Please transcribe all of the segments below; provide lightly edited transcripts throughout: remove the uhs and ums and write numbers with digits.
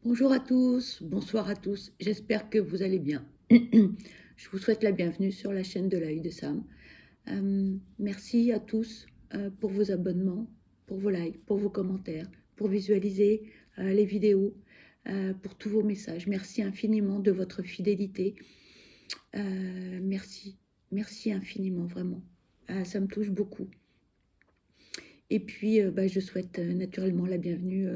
Bonjour à tous, bonsoir à tous, j'espère que vous allez bien. Je vous souhaite la bienvenue sur la chaîne de l'œil de Sam. Merci à tous pour vos abonnements, pour vos likes, pour vos commentaires, pour visualiser les vidéos, pour tous vos messages. Merci infiniment de votre fidélité. Merci infiniment, vraiment. Ça me touche beaucoup. Et puis, je souhaite naturellement la bienvenue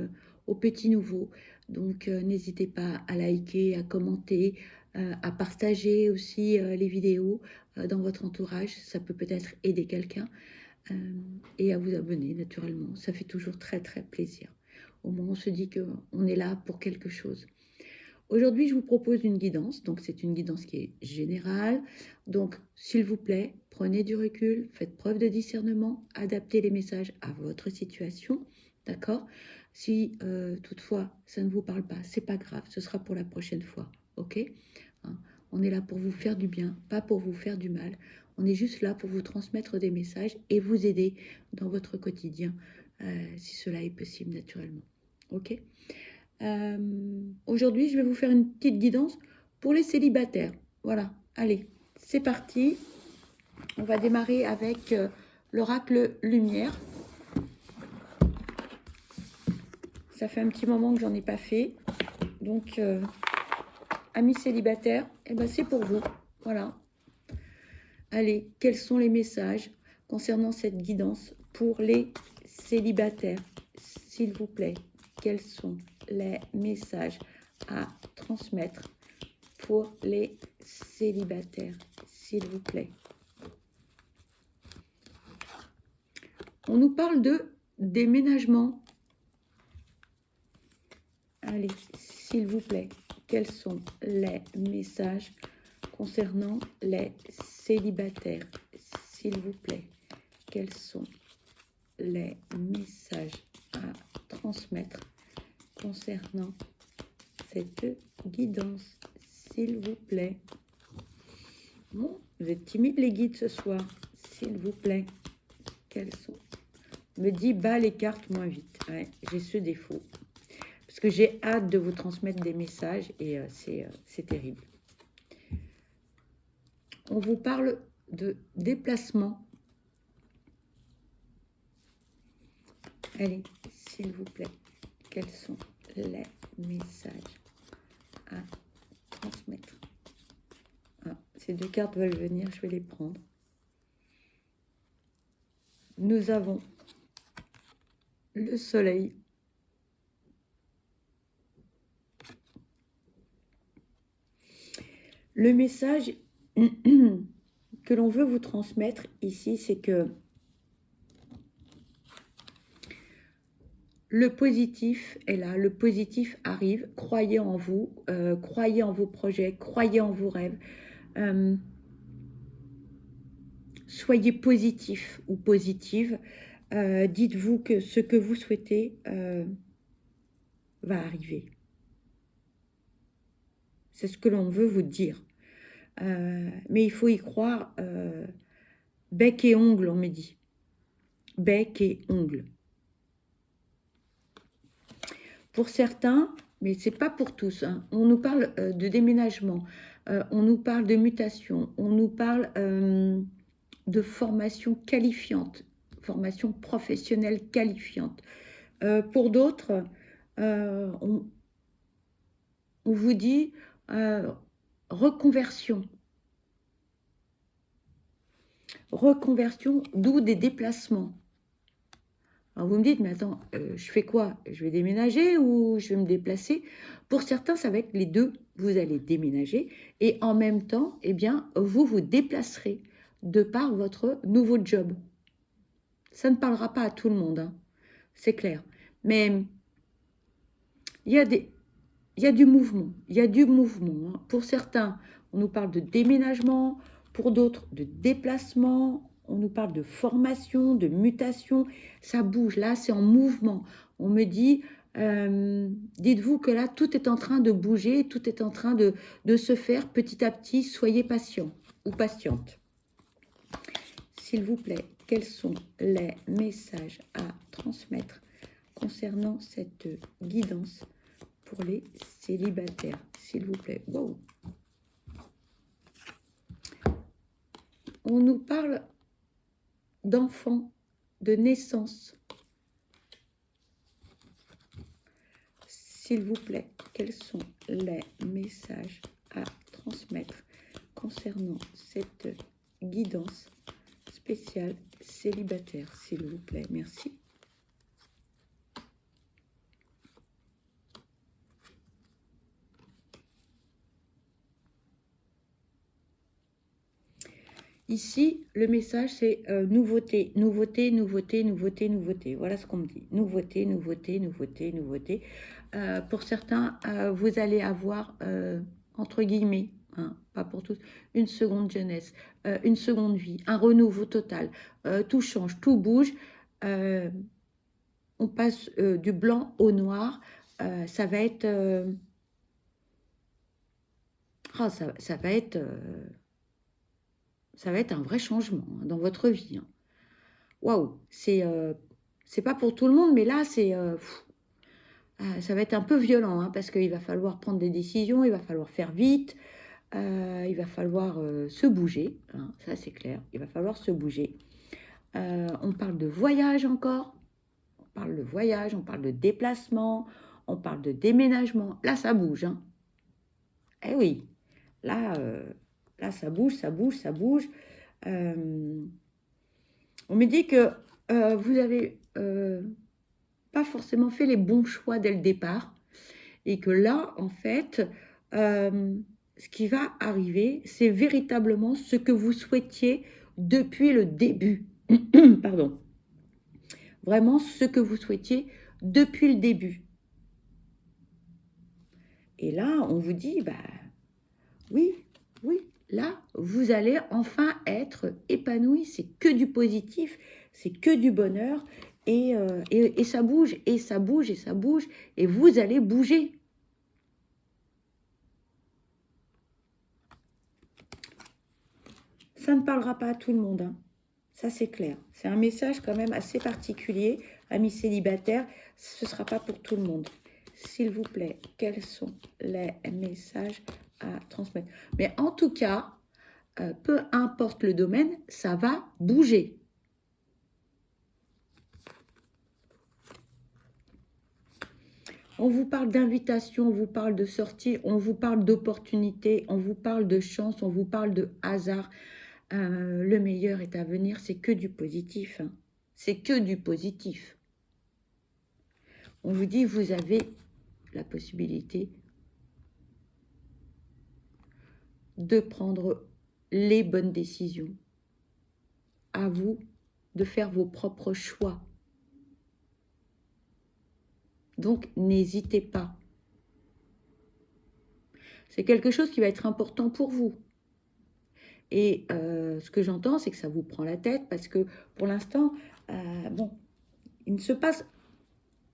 aux petits nouveaux. Donc, n'hésitez pas à liker, à commenter, à partager aussi les vidéos dans votre entourage. Ça peut peut-être aider quelqu'un. Et à vous abonner, naturellement. Ça fait toujours très, très plaisir. Au moins, on se dit qu'on est là pour quelque chose. Aujourd'hui, je vous propose une guidance. Donc, c'est une guidance qui est générale. Donc, s'il vous plaît, prenez du recul, faites preuve de discernement, adaptez les messages à votre situation. D'accord? Si toutefois ça ne vous parle pas, c'est pas grave, ce sera pour la prochaine fois. Ok? Hein, on est là pour vous faire du bien, pas pour vous faire du mal. On est juste là pour vous transmettre des messages et vous aider dans votre quotidien, si cela est possible naturellement. Ok? Aujourd'hui, je vais vous faire une petite guidance pour les célibataires. Voilà, allez, c'est parti. On va démarrer avec l'oracle lumière. Ça fait un petit moment que j'en ai pas fait. Donc, amis célibataires, eh ben, c'est pour vous. Voilà. Allez, quels sont les messages concernant cette guidance pour les célibataires? S'il vous plaît, quels sont les messages à transmettre pour les célibataires, s'il vous plaît? On nous parle de déménagement. Allez, s'il vous plaît, quels sont les messages concernant les célibataires? S'il vous plaît, quels sont les messages à transmettre concernant cette guidance, s'il vous plaît? Bon, vous êtes timides les guides ce soir, s'il vous plaît. Quels sont? Me dit bas les cartes moins vite. Ouais, j'ai ce défaut. Parce que j'ai hâte de vous transmettre des messages et c'est terrible. On vous parle de déplacement. Allez, s'il vous plaît, quels sont les messages à transmettre? Ces deux cartes veulent venir, je vais les prendre. Nous avons le soleil. Le message que l'on veut vous transmettre ici, c'est que le positif est là, le positif arrive. Croyez en vous, croyez en vos projets, croyez en vos rêves. Soyez positif ou positive. Dites-vous que ce que vous souhaitez va arriver. C'est ce que l'on veut vous dire. Mais il faut y croire bec et ongle, on me dit. Bec et ongle. Pour certains, mais ce n'est pas pour tous, hein, on nous parle de déménagement, on nous parle de mutation, on nous parle de formation qualifiante, formation professionnelle qualifiante. Pour d'autres, on vous dit reconversion. Reconversion, d'où des déplacements. Alors vous me dites, mais attends, je fais quoi? Je vais déménager ou je vais me déplacer? Pour certains, ça va être les deux. Vous allez déménager et en même temps, eh bien, vous vous déplacerez de par votre nouveau job. Ça ne parlera pas à tout le monde, hein, c'est clair. Mais il y a du mouvement. Il y a du mouvement. Hein. Pour certains, on nous parle de déménagement. Pour d'autres, de déplacement. On nous parle de formation, de mutation. Ça bouge. Là, c'est en mouvement. On me dit, dites-vous que là, tout est en train de bouger. Tout est en train de se faire petit à petit. Soyez patient ou patiente. S'il vous plaît, quels sont les messages à transmettre concernant cette guidance pour les célibataires, s'il vous plaît. Wow. On nous parle d'enfants, de naissance. S'il vous plaît, quels sont les messages à transmettre concernant cette guidance spéciale célibataire, s'il vous plaît? Merci. Ici, le message, c'est nouveauté, nouveauté, nouveauté, nouveauté, nouveauté. Voilà ce qu'on me dit. Nouveauté, nouveauté, nouveauté, nouveauté. Pour certains, vous allez avoir, entre guillemets, hein, pas pour tous, une seconde jeunesse, une seconde vie, un renouveau total. Tout change, tout bouge. On passe du blanc au noir. Ça va être... ça va être... ça va être un vrai changement hein, dans votre vie. Waouh, c'est pas pour tout le monde, mais là, ça va être un peu violent, hein, parce qu'il va falloir prendre des décisions, il va falloir faire vite, il va falloir se bouger, hein, ça c'est clair, il va falloir se bouger. On parle de voyage encore, on parle de voyage, on parle de déplacement, on parle de déménagement. Là, ça bouge. Hein. Eh oui, là, là, ça bouge, ça bouge, ça bouge. On me dit que vous avez pas forcément fait les bons choix dès le départ et que là, en fait, ce qui va arriver, c'est véritablement ce que vous souhaitiez depuis le début. Pardon. Vraiment ce que vous souhaitiez depuis le début. Et là, on vous dit, bah oui, oui, là, vous allez enfin être épanoui. C'est que du positif, c'est que du bonheur. Et ça bouge, et ça bouge, et ça bouge. Et vous allez bouger. Ça ne parlera pas à tout le monde. Hein. Ça, c'est clair. C'est un message quand même assez particulier. Amis célibataires, ce ne sera pas pour tout le monde. S'il vous plaît, quels sont les messages à transmettre? Mais en tout cas, peu importe le domaine, ça va bouger. On vous parle d'invitation, on vous parle de sortie, on vous parle d'opportunité, on vous parle de chance, on vous parle de hasard. Le meilleur est à venir, c'est que du positif. Hein. C'est que du positif. On vous dit, vous avez la possibilité de prendre les bonnes décisions. À vous de faire vos propres choix. Donc, n'hésitez pas. C'est quelque chose qui va être important pour vous. Et ce que j'entends, c'est que ça vous prend la tête parce que pour l'instant, bon, il ne se passe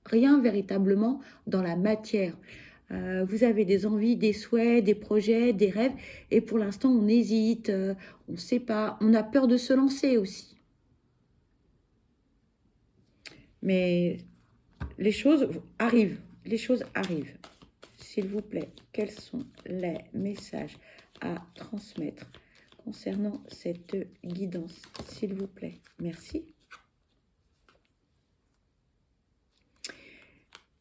rien véritablement dans la matière. Vous avez des envies, des souhaits, des projets, des rêves, et pour l'instant, on hésite, on ne sait pas, on a peur de se lancer aussi. Mais les choses arrivent, S'il vous plaît, quels sont les messages à transmettre concernant cette guidance, s'il vous plaît? Merci.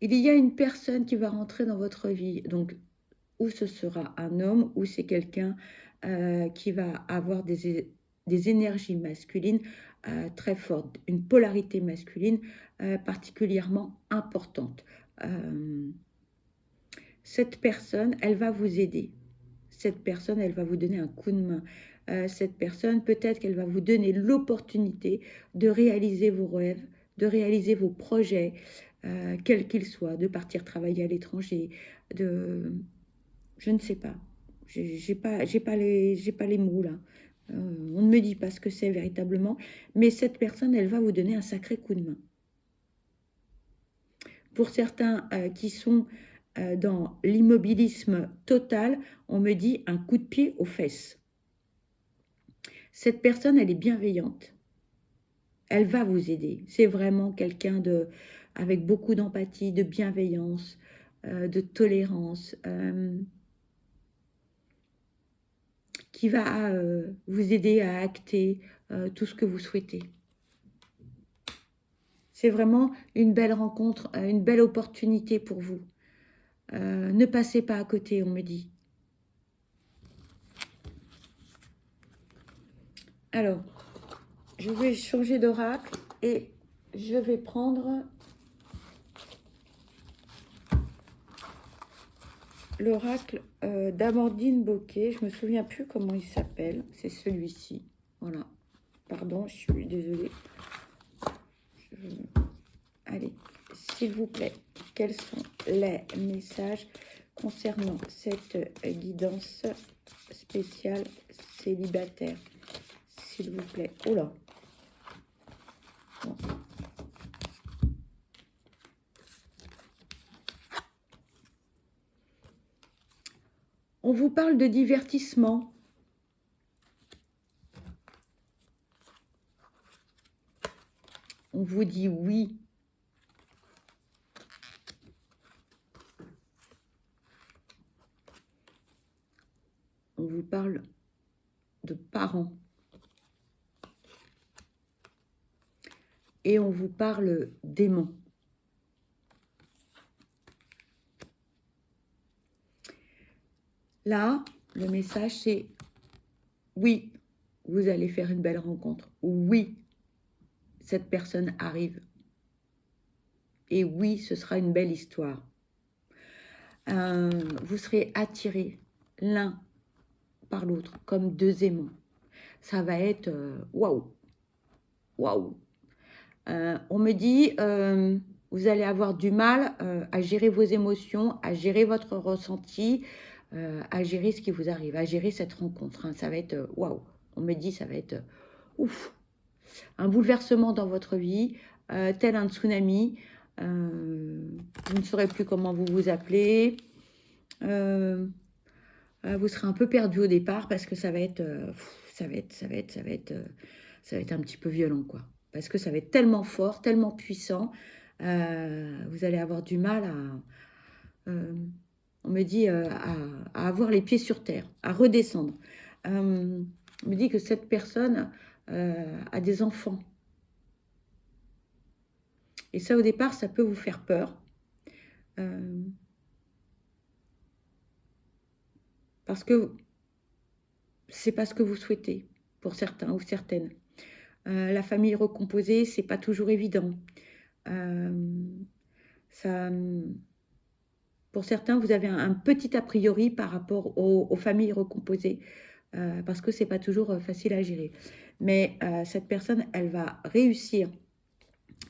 Il y a une personne qui va rentrer dans votre vie, donc ou ce sera un homme, ou c'est quelqu'un qui va avoir des énergies masculines très fortes, une polarité masculine particulièrement importante. Cette personne, elle va vous aider. Cette personne, elle va vous donner un coup de main. Cette personne, peut-être qu'elle va vous donner l'opportunité de réaliser vos rêves, de réaliser vos projets, quels qu'ils soient, de partir travailler à l'étranger, je ne sais pas. J'ai pas les mots là. On ne me dit pas ce que c'est véritablement, mais cette personne, elle va vous donner un sacré coup de main. Pour certains qui sont dans l'immobilisme total, on me dit un coup de pied aux fesses. Cette personne, elle est bienveillante. Elle va vous aider. C'est vraiment quelqu'un avec beaucoup d'empathie, de bienveillance. de tolérance, qui va vous aider à acter tout ce que vous souhaitez. C'est vraiment une belle rencontre, une belle opportunité pour vous. Ne passez pas à côté, on me dit. Alors, je vais changer d'oracle et je vais prendre l'oracle d'Amandine Bocquet. Je ne me souviens plus comment il s'appelle. C'est celui-ci. Voilà. Pardon, je suis désolée. Allez, s'il vous plaît, quels sont les messages concernant cette guidance spéciale célibataire? S'il vous plaît. Oh là. Bon. On vous parle de divertissement. On vous dit oui. On vous parle de parents. Et on vous parle d'aimants. Là, le message, c'est oui, vous allez faire une belle rencontre. Oui, cette personne arrive. Et oui, ce sera une belle histoire. Vous serez attirés l'un par l'autre, comme deux aimants. Ça va être waouh, waouh. On me dit, vous allez avoir du mal à gérer vos émotions, à gérer votre ressenti, à gérer ce qui vous arrive, à gérer cette rencontre. Hein. Ça va être waouh. On me dit, ça va être ouf. Un bouleversement dans votre vie, tel un tsunami. Vous ne saurez plus comment vous vous appelez. Vous serez un peu perdu au départ parce que ça va être un petit peu violent, quoi. Parce que ça va être tellement fort, tellement puissant, vous allez avoir du mal on me dit, à avoir les pieds sur terre, à redescendre. On me dit que cette personne a des enfants. Et ça, au départ, ça peut vous faire peur. Parce que c'est pas ce que vous souhaitez, pour certains ou certaines. La famille recomposée, c'est pas toujours évident. Pour certains, vous avez un petit a priori par rapport aux familles recomposées, parce que c'est pas toujours facile à gérer. Mais cette personne, elle va réussir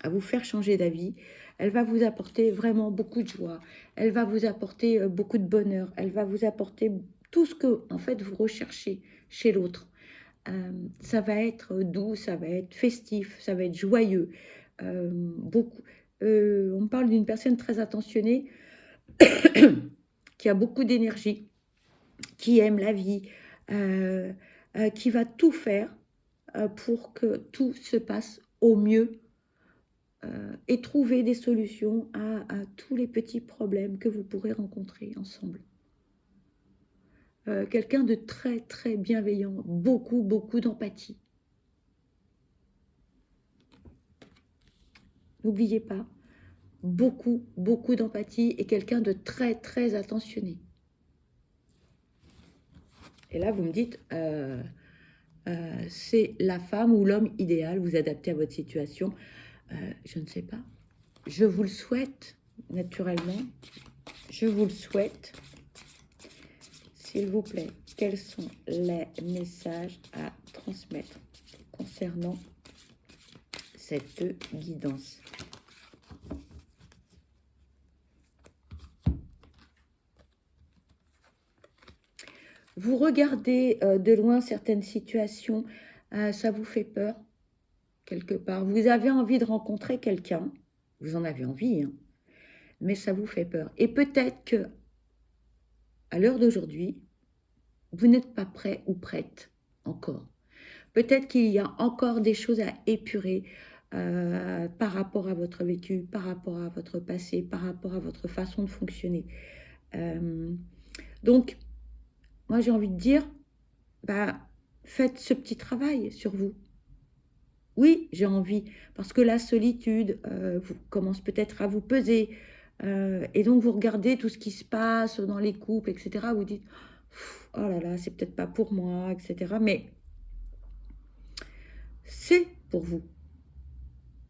à vous faire changer d'avis. Elle va vous apporter vraiment beaucoup de joie. Elle va vous apporter beaucoup de bonheur. Elle va vous apporter tout ce que, en fait, vous recherchez chez l'autre. Ça va être doux, ça va être festif, ça va être joyeux. Beaucoup. On me parle d'une personne très attentionnée qui a beaucoup d'énergie, qui aime la vie, qui va tout faire pour que tout se passe au mieux et trouver des solutions à tous les petits problèmes que vous pourrez rencontrer ensemble. Quelqu'un de très, très bienveillant, beaucoup, beaucoup d'empathie. N'oubliez pas, beaucoup, beaucoup d'empathie et quelqu'un de très, très attentionné. Et là, vous me dites, c'est la femme ou l'homme idéal, vous adaptez à votre situation. Je ne sais pas. Je vous le souhaite, naturellement. Je vous le souhaite. S'il vous plaît, quels sont les messages à transmettre concernant cette guidance? Vous regardez de loin certaines situations, ça vous fait peur, quelque part. Vous avez envie de rencontrer quelqu'un, vous en avez envie, hein, mais ça vous fait peur. Et peut-être que, à l'heure d'aujourd'hui, vous n'êtes pas prêt ou prête encore. Peut-être qu'il y a encore des choses à épurer, par rapport à votre vécu, par rapport à votre passé, par rapport à votre façon de fonctionner. Donc, moi j'ai envie de dire, bah, faites ce petit travail sur vous. Oui, j'ai envie, parce que la solitude vous commence peut-être à vous peser, et donc vous regardez tout ce qui se passe dans les couples, etc. Vous dites, oh là là, c'est peut-être pas pour moi, etc. Mais c'est pour vous.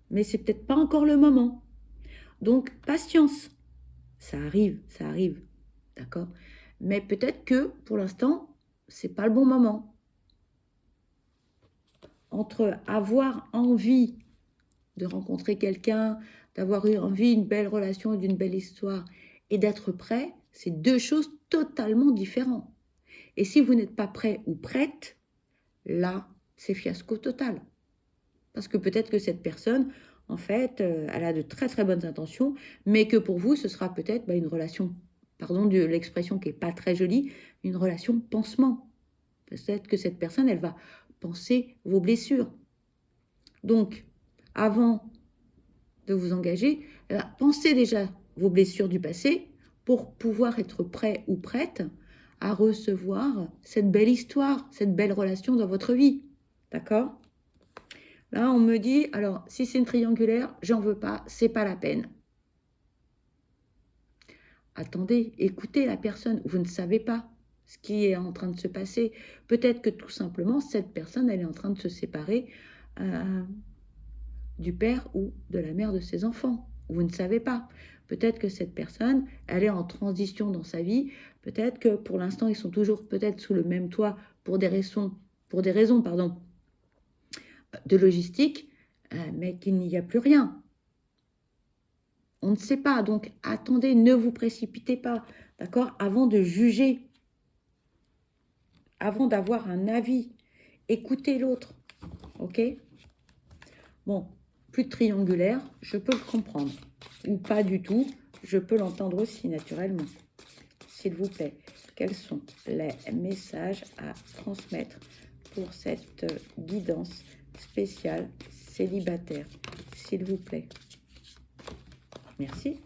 Mais c'est peut-être pas encore le moment. Donc, patience. Ça arrive, d'accord? Mais peut-être que pour l'instant, c'est pas le bon moment. Entre avoir envie de rencontrer quelqu'un, d'avoir eu envie d'une belle relation, d'une belle histoire, et d'être prêt, c'est deux choses totalement différentes. Et si vous n'êtes pas prêt ou prête, là, c'est fiasco total. Parce que peut-être que cette personne, en fait, elle a de très très bonnes intentions, mais que pour vous, ce sera peut-être une relation, pardon de l'expression qui n'est pas très jolie, une relation pansement. Peut-être que cette personne, elle va penser vos blessures. Donc, avant de vous engager, pensez déjà vos blessures du passé pour pouvoir être prêt ou prête à recevoir cette belle histoire, cette belle relation dans votre vie. D'accord? Là, on me dit, alors, si c'est une triangulaire, j'en veux pas, c'est pas la peine. Attendez, écoutez la personne, vous ne savez pas ce qui est en train de se passer. Peut-être que tout simplement, cette personne, elle est en train de se séparer du père ou de la mère de ses enfants. Vous ne savez pas. Peut-être que cette personne, elle est en transition dans sa vie. Peut-être que pour l'instant, ils sont toujours peut-être sous le même toit pour des raisons, de logistique, mais qu'il n'y a plus rien. On ne sait pas. Donc, attendez, ne vous précipitez pas, d'accord, avant de juger, avant d'avoir un avis. Écoutez l'autre, ok? Bon, plus de triangulaire, je peux le comprendre. Ou pas du tout, je peux l'entendre aussi naturellement. S'il vous plaît, quels sont les messages à transmettre pour cette guidance spéciale célibataire? S'il vous plaît. Merci.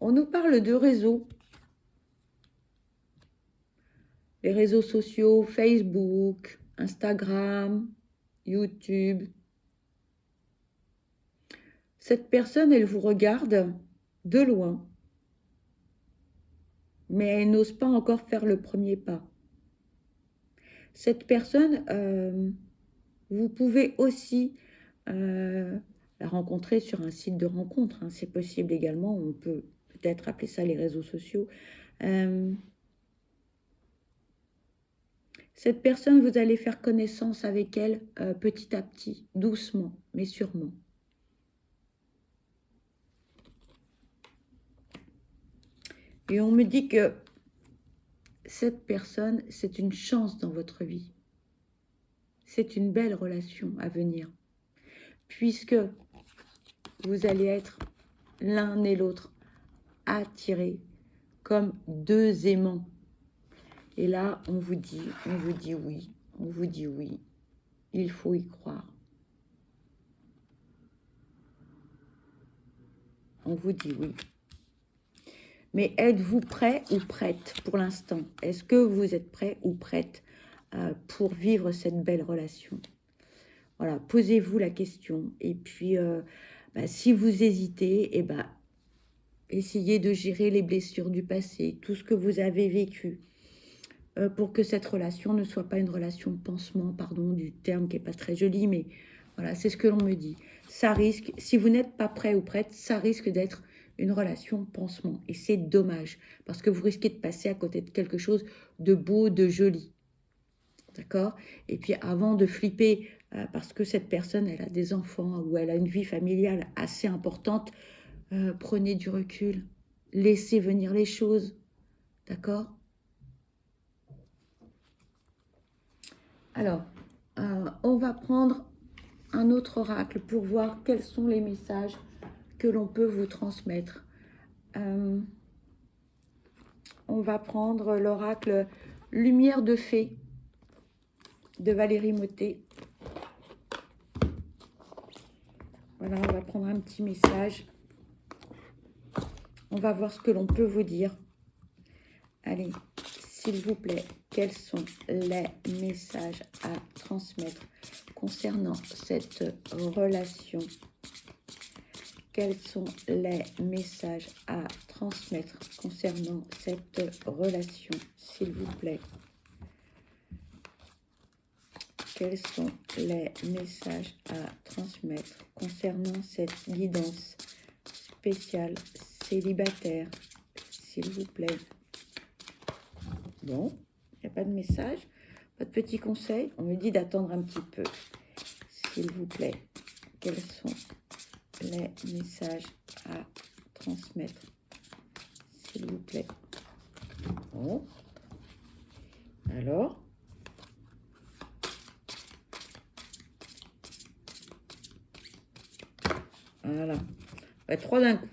On nous parle de réseaux. Les réseaux sociaux, Facebook, Instagram, YouTube. Cette personne, elle vous regarde de loin, mais elle n'ose pas encore faire le premier pas. Cette personne, vous pouvez aussi la rencontrer sur un site de rencontre. Hein. C'est possible également, on peut peut-être appeler ça les réseaux sociaux. Cette personne, vous allez faire connaissance avec elle petit à petit, doucement, mais sûrement. Et on me dit que cette personne, c'est une chance dans votre vie. C'est une belle relation à venir. Puisque vous allez être l'un et l'autre attirés comme deux aimants. Et là, on vous dit oui, on vous dit oui. Il faut y croire. On vous dit oui. Mais êtes-vous prêt ou prête pour l'instant? Est-ce que vous êtes prêt ou prête pour vivre cette belle relation? Voilà, posez-vous la question. Et puis, si vous hésitez, essayez de gérer les blessures du passé, tout ce que vous avez vécu, pour que cette relation ne soit pas une relation pansement, pardon du terme qui n'est pas très joli, mais voilà, c'est ce que l'on me dit. Ça risque, si vous n'êtes pas prêt ou prête, ça risque d'être une relation pansement. Et c'est dommage, parce que vous risquez de passer à côté de quelque chose de beau, de joli. D'accord? Et puis avant de flipper, parce que cette personne, elle a des enfants ou elle a une vie familiale assez importante, prenez du recul. Laissez venir les choses. D'accord? Alors, on va prendre un autre oracle pour voir quels sont les messages que l'on peut vous transmettre. On va prendre l'oracle Lumière de Fée. de Valérie Mottet. Voilà, on va prendre un petit message. On va voir ce que l'on peut vous dire. Allez, s'il vous plaît, quels sont les messages à transmettre concernant cette relation? Quels sont les messages à transmettre concernant cette relation, s'il vous plaît? Quels sont les messages à transmettre concernant cette guidance spéciale célibataire, s'il vous plaît? Bon, il n'y a pas de message, pas de petit conseil. On me dit d'attendre un petit peu, s'il vous plaît. Quels sont les messages à transmettre, s'il vous plaît? Bon, alors, voilà. Ouais, 3 d'un coup.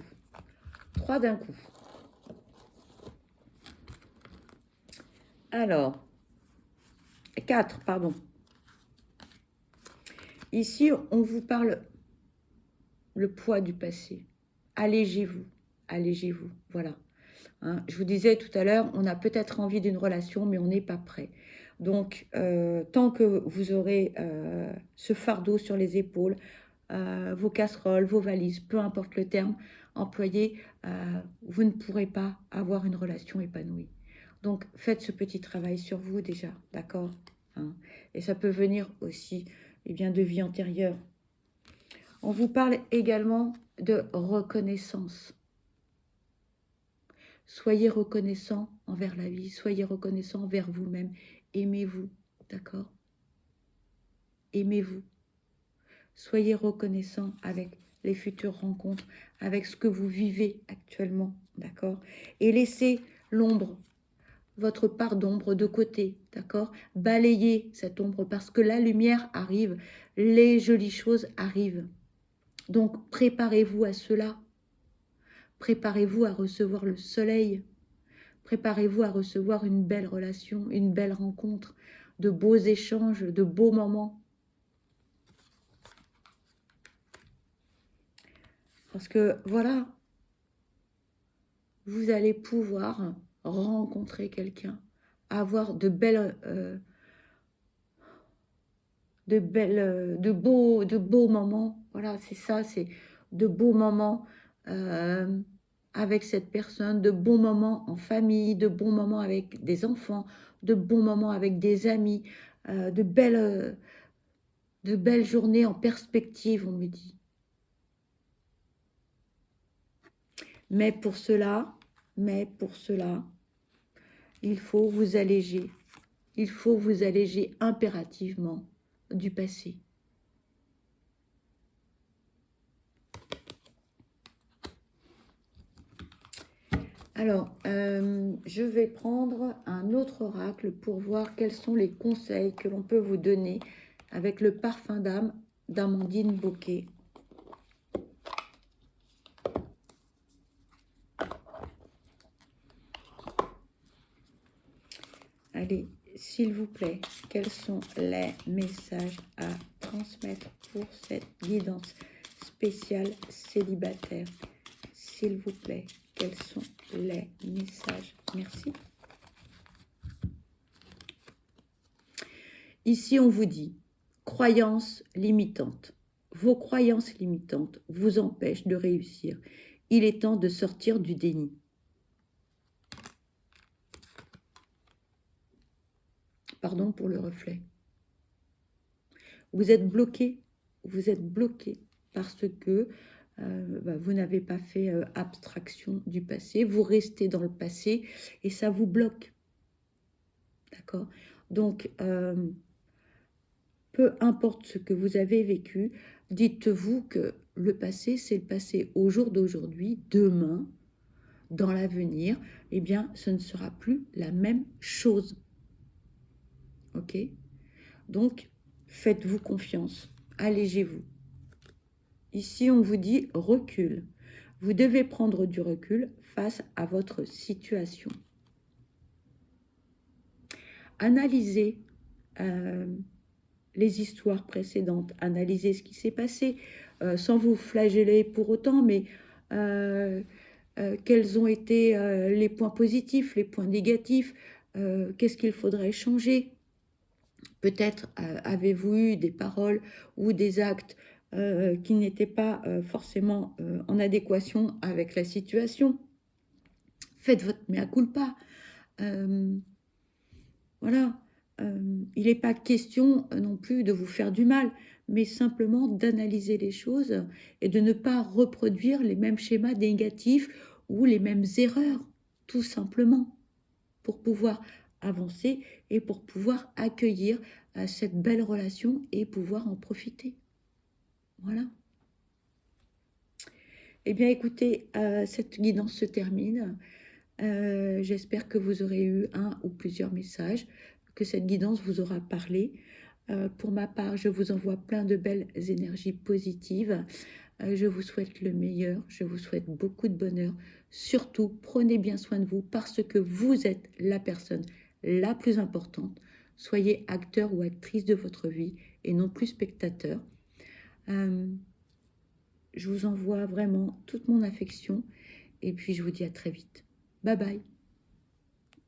3 d'un coup. Alors, 4, pardon. Ici, on vous parle le poids du passé. Allégez-vous, allégez-vous, voilà. Hein, je vous disais tout à l'heure, on a peut-être envie d'une relation, mais on n'est pas prêt. Donc, tant que vous aurez ce fardeau sur les épaules, vos casseroles, vos valises, peu importe le terme employé, vous ne pourrez pas avoir une relation épanouie. Donc, faites ce petit travail sur vous déjà, d'accord, hein? Et ça peut venir aussi de vie antérieure. On vous parle également de reconnaissance. Soyez reconnaissant envers la vie, soyez reconnaissant envers vous-même. Aimez-vous, d'accord? Aimez-vous. Soyez reconnaissant avec les futures rencontres, avec ce que vous vivez actuellement, d'accord? Et laissez l'ombre, votre part d'ombre de côté, d'accord? Balayez cette ombre parce que la lumière arrive, les jolies choses arrivent. Donc, préparez-vous à cela. Préparez-vous à recevoir le soleil. Préparez-vous à recevoir une belle relation, une belle rencontre, de beaux échanges, de beaux moments. Parce que, voilà, vous allez pouvoir rencontrer quelqu'un, avoir de beaux moments. Voilà, c'est ça, c'est de beaux moments avec cette personne, de bons moments en famille, de bons moments avec des enfants, de bons moments avec des amis, de belles journées en perspective, on me dit. Mais pour cela, il faut vous alléger. Il faut vous alléger impérativement du passé. Alors, je vais prendre un autre oracle pour voir quels sont les conseils que l'on peut vous donner avec le parfum d'âme d'Amandine Bocquet. Allez, s'il vous plaît, quels sont les messages à transmettre pour cette guidance spéciale célibataire? S'il vous plaît, quels sont les messages? Merci. Ici, on vous dit, croyances limitantes. Vos croyances limitantes vous empêchent de réussir. Il est temps de sortir du déni. Pardon pour le reflet. Vous êtes bloqué parce que vous n'avez pas fait abstraction du passé. Vous restez dans le passé et ça vous bloque. D'accord? Donc, peu importe ce que vous avez vécu, dites-vous que le passé, c'est le passé. Au jour d'aujourd'hui, demain, dans l'avenir, eh bien, ce ne sera plus la même chose. Ok? Donc, faites-vous confiance. Allégez-vous. Ici, on vous dit recul. Vous devez prendre du recul face à votre situation. Analysez les histoires précédentes, analysez ce qui s'est passé, sans vous flageller pour autant, mais euh, quels ont été les points positifs, les points négatifs, qu'est-ce qu'il faudrait changer. Peut-être avez-vous eu des paroles ou des actes qui n'étaient pas forcément en adéquation avec la situation. Faites votre mea culpa. Euh, voilà. Il n'est pas question non plus de vous faire du mal, mais simplement d'analyser les choses et de ne pas reproduire les mêmes schémas négatifs ou les mêmes erreurs, tout simplement, pour pouvoir avancer et pour pouvoir accueillir cette belle relation et pouvoir en profiter. Voilà. Eh bien, écoutez, cette guidance se termine. J'espère que vous aurez eu un ou plusieurs messages, que cette guidance vous aura parlé. Pour ma part, je vous envoie plein de belles énergies positives. Je vous souhaite le meilleur, je vous souhaite beaucoup de bonheur. Surtout, prenez bien soin de vous parce que vous êtes la personne la plus importante. Soyez acteur ou actrice de votre vie et non plus spectateur. Je vous envoie vraiment toute mon affection et puis je vous dis à très vite. Bye bye.